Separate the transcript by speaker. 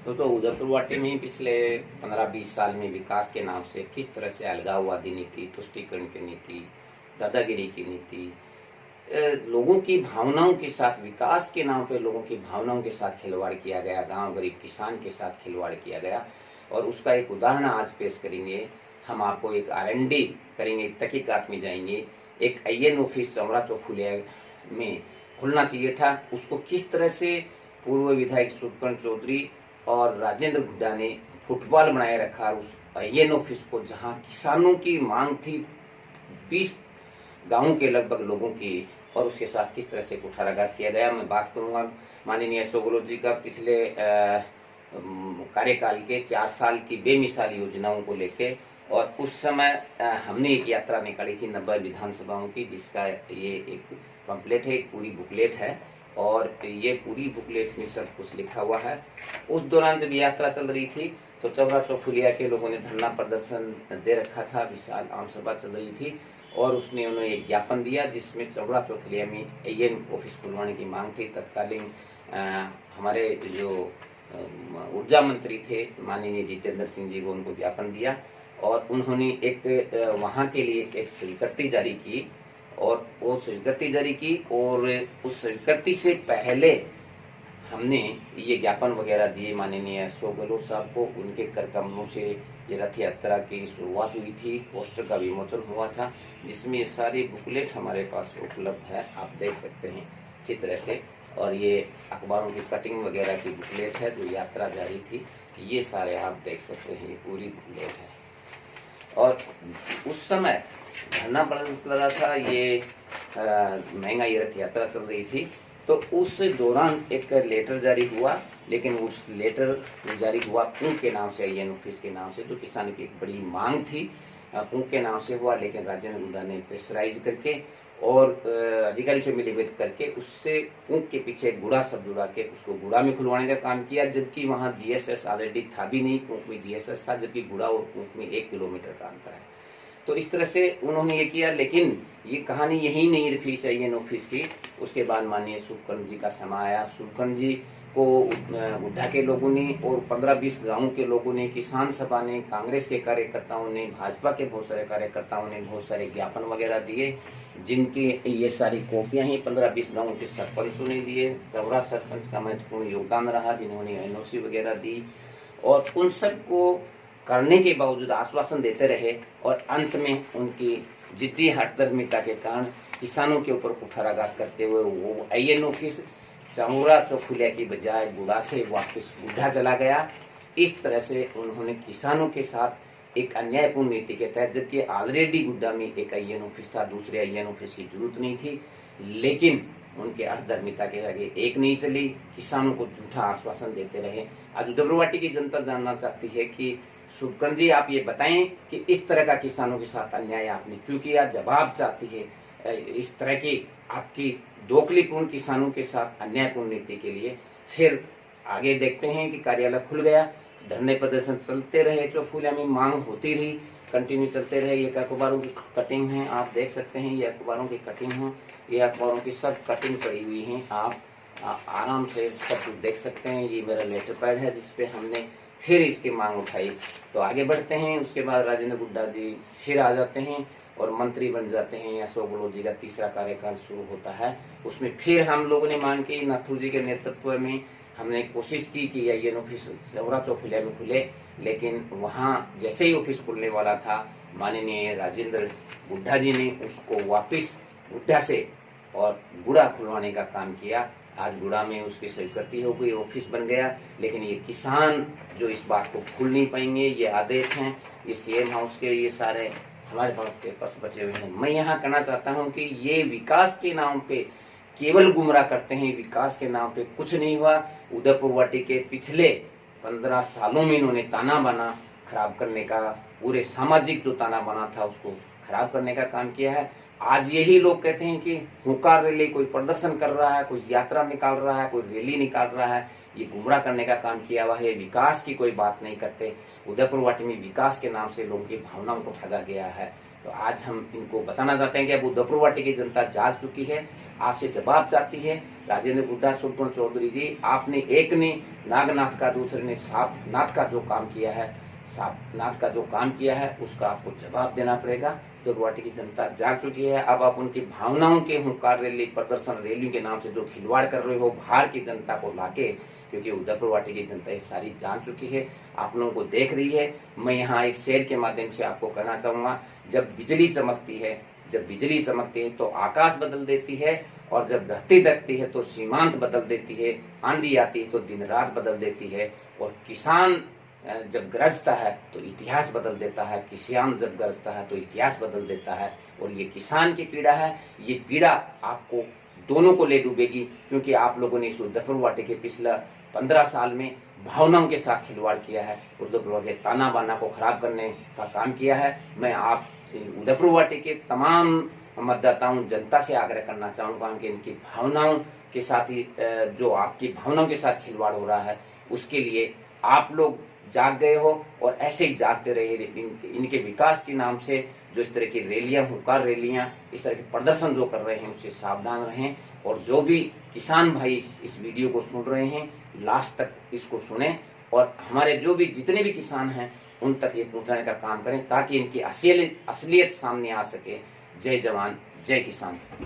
Speaker 1: तो उदयपुर वाटी में पिछले 15-20 साल में विकास के नाम से किस तरह से अलगाववादी नीति, तुष्टीकरण की नीति, दादागिरी की नीति, लोगों की भावनाओं के साथ, विकास के नाम पे लोगों की भावनाओं के साथ खिलवाड़ किया गया, गांव गरीब किसान के साथ खिलवाड़ किया गया। और उसका एक उदाहरण आज पेश करेंगे हम आपको। एक R&D करेंगे, तहकीकात में जाएंगे। एक IN ऑफिस चमड़ा चौक फुलिया में खुलना चाहिए था, उसको किस तरह से पूर्व विधायक शुभकर्ण चौधरी और राजेंद्र गुड्डा ने फुटबॉल बनाए रखा। उस IN ऑफिस को, जहां किसानों की मांग थी 20 गांवों के लगभग लोगों की, और उसके साथ किस तरह से कुठाराघात किया गया। मैं बात करूंगा माननीय अशोक गहलोत जी का पिछले कार्यकाल के 4 साल की बेमिसाल योजनाओं को लेके। और उस समय हमने एक यात्रा निकाली थी 90 विधानसभाओं की, जिसका ये एक पंपलेट है, एक पूरी बुकलेट है, और ये पूरी बुकलेट में सब कुछ लिखा हुआ है। उस दौरान जब यात्रा चल रही थी तो चौरा चौक फुलिया के लोगों ने धरना प्रदर्शन दे रखा था, विशाल आम सभा चल रही थी, और उसने उन्हें एक ज्ञापन दिया जिसमें चौरा चौक फुलिया में IN ऑफिस खुलवाने की मांग थी। तत्कालीन हमारे जो ऊर्जा मंत्री थे माननीय जितेंद्र सिंह जी को उनको ज्ञापन दिया, और उन्होंने एक वहाँ के लिए एक स्वीकृति जारी की, और वो स्वीकृति जारी की, और उस स्वीकृति से पहले हमने ये ज्ञापन वगैरह दिए माननीय अशोक गहलोत साहब को। उनके कर कमलों से ये रथ यात्रा की शुरुआत हुई थी, पोस्टर का विमोचन हुआ था, जिसमें ये सारी बुकलेट हमारे पास उपलब्ध है, आप देख सकते हैं अच्छी तरह से। और ये अखबारों की कटिंग वगैरह की बुकलेट है जो यात्रा जारी थी, ये सारे आप देख सकते हैं, ये पूरी बुकलेट है। और उस समय धरना प्रदर्शन चल रहा था, ये महंगाई रथ यात्रा चल रही थी, तो उस दौरान एक लेटर जारी हुआ, लेकिन उस लेटर जारी हुआ पूंग के नाम से, IN ऑफिस के नाम से, जो किसानों की एक बड़ी मांग थी, पूंग के नाम से हुआ। लेकिन राजेंद्र गुड्डा ने प्रेशराइज करके और अधिकारी से मिलीभगत करके उससे पूंग के पीछे गुड़ा शब्द जुड़ा के उसको गुड़ा में खुलवाने का काम किया, जबकि वहाँ GSS ऑलरेडी था भी नहीं। पूंग में GSS था, जबकि गुड़ा और पूंग में 1 किलोमीटर का अंतर है। तो इस तरह से उन्होंने ये किया, लेकिन ये कहानी यही नहीं रखी IN ऑफिस की। उसके बाद माननीय शुभकर्ण जी का समय आया। शुभकर्ण जी को गुड्डा के लोगों ने और 15-20 गांवों के लोगों ने, किसान सभा ने, कांग्रेस के कार्यकर्ताओं ने, भाजपा के बहुत सारे कार्यकर्ताओं ने बहुत सारे ज्ञापन वगैरह दिए, जिनकी ये सारी कॉपियां ही 15-20 गांवों के सरपंचों ने दिए। चौरा सरपंच का महत्वपूर्ण योगदान रहा, जिन्होंने NOC वगैरह दी, और उन सबको करने के बावजूद आश्वासन देते रहे, और अंत में उनकी जिद्दी हठधर्मिता के कारण किसानों के ऊपर कुठाराघात करते हुए वो IN ऑफिस चमोरा चौक फुलिया की बजाय गुड़ा से वापस गुड्डा चला गया। इस तरह से उन्होंने किसानों के साथ एक अन्यायपूर्ण नीति के तहत, जबकि ऑलरेडी गुड्डा में एक IN ऑफिस था, दूसरे IN ऑफिस की जरूरत नहीं थी, लेकिन उनके हठधर्मिता के आगे एक नहीं चली, किसानों को झूठा आश्वासन देते रहे। आज उदयपुर वाटी की जनता जानना चाहती है कि शुभकर्ण जी, आप ये बताएं कि इस तरह का किसानों के साथ अन्याय आपने क्यों किया। जवाब चाहती है इस तरह की आपकी दोखलीपूर्ण किसानों के साथ अन्यायपूर्ण नीति के लिए। फिर आगे देखते हैं कि कार्यालय खुल गया, धरने प्रदर्शन चलते रहे, चौफुलिया में मांग होती रही, कंटिन्यू चलते रहे। ये अखबारों की कटिंग है, आप देख सकते हैं, ये अखबारों की कटिंग है, ये अखबारों की सब कटिंग पड़ी हुई है, आप आराम से सब कुछ देख सकते हैं। ये मेरा लेटर पैड है जिसपे हमने फिर इसकी मांग उठाई। तो आगे बढ़ते हैं। उसके बाद राजेंद्र गुड्डा जी फिर आ जाते हैं और मंत्री बन जाते हैं। अशोक गहलोत जी का तीसरा कार्यकाल शुरू होता है। उसमें फिर हम लोगों ने मांग की, नाथू जी के नेतृत्व में हमने कोशिश की कि IN ऑफिस चौरा चौक फुलिया में खुले, लेकिन वहाँ जैसे ही ऑफिस खुलने वाला था, माननीय राजेंद्र गुड्डा जी ने उसको वापिस गुड्डा से और गुड़ा खुलवाने का काम किया। आज गुड़ा में उसकी स्वीकृति हो गई, ऑफिस बन गया, लेकिन ये किसान जो इस बात को खुल नहीं पाएंगे, ये आदेश हैं, ये CM हाउस के, ये सारे हमारे पास पेपर्स बचे हुए हैं। मैं यहाँ कहना चाहता हूँ कि ये विकास के नाम पे केवल गुमराह करते हैं, विकास के नाम पे कुछ नहीं हुआ। उदयपुर वाटी के पिछले 15 सालों में इन्होंने ताना बाना खराब करने का, पूरे सामाजिक जो ताना बाना था उसको खराब करने का काम किया है। आज यही लोग कहते हैं कि हुंकार रैली, कोई प्रदर्शन कर रहा है, कोई यात्रा निकाल रहा है, कोई रैली निकाल रहा है, ये गुमराह करने का काम किया हुआ है। विकास की कोई बात नहीं करते। उदयपुर वाटी में विकास के नाम से लोगों की भावनाओं को ठगा गया है। तो आज हम इनको बताना चाहते हैं कि अब उदयपुर वाटी की जनता जाग चुकी है आपसे जवाब चाहती है। राजेंद्र गुड्डा, सुरपुर चौधरी जी, आपने एक ने नागनाथ का, दूसरे ने सांपनाथ का जो काम किया है, सांपनाथ का जो काम किया है उसका आपको जवाब देना पड़ेगा। तो गुवाहाटी की जनता जाग चुकी है। अब आप उनकी भावनाओं के हुंकार रैली, प्रदर्शन रैलियों के नाम से जो खिलवाड़ कर रहे हो बाहर की जनता को लाके, क्योंकि उदयपुर गुवाहाटी की जनता ये सारी जान चुकी है, आप लोगों को देख रही है। मैं यहाँ एक शेर के माध्यम से आपको कहना चाहूंगा, जब बिजली चमकती है तो आकाश बदल देती है, और जब धरती दकती है तो सीमांत बदल देती है, आंधी आती है तो दिन रात बदल देती है, और किसान जब गरजता है तो इतिहास बदल देता है, किसान जब गरजता है तो इतिहास बदल देता है। और ये किसान की पीड़ा है, ये पीड़ा आपको दोनों को ले डूबेगी, क्योंकि आप लोगों ने इस उदयपुर गुवाहाटी के पिछला 15 साल में भावनाओं के साथ खिलवाड़ किया है, उदयपुर गुवाहाटी के ताना बाना को खराब करने का काम किया है। मैं आप उदयपुर गुवाहाटी के तमाम मतदाताओं, जनता से आग्रह करना चाहूंगा कि इनकी भावनाओं के साथ ही, जो आपकी भावनाओं के साथ खिलवाड़ हो रहा है, उसके लिए आप लोग जाग गए हो और ऐसे ही जागते रहे। इनके विकास के नाम से जो इस तरह की रैलियां, हुंकार रैलियां, इस तरह के प्रदर्शन जो कर रहे हैं उससे सावधान रहें। और जो भी किसान भाई इस वीडियो को सुन रहे हैं, लास्ट तक इसको सुने, और हमारे जो भी जितने भी किसान हैं उन तक ये पहुंचाने का काम करें, ताकि इनकी असलियत सामने आ सके। जय जवान, जय किसान।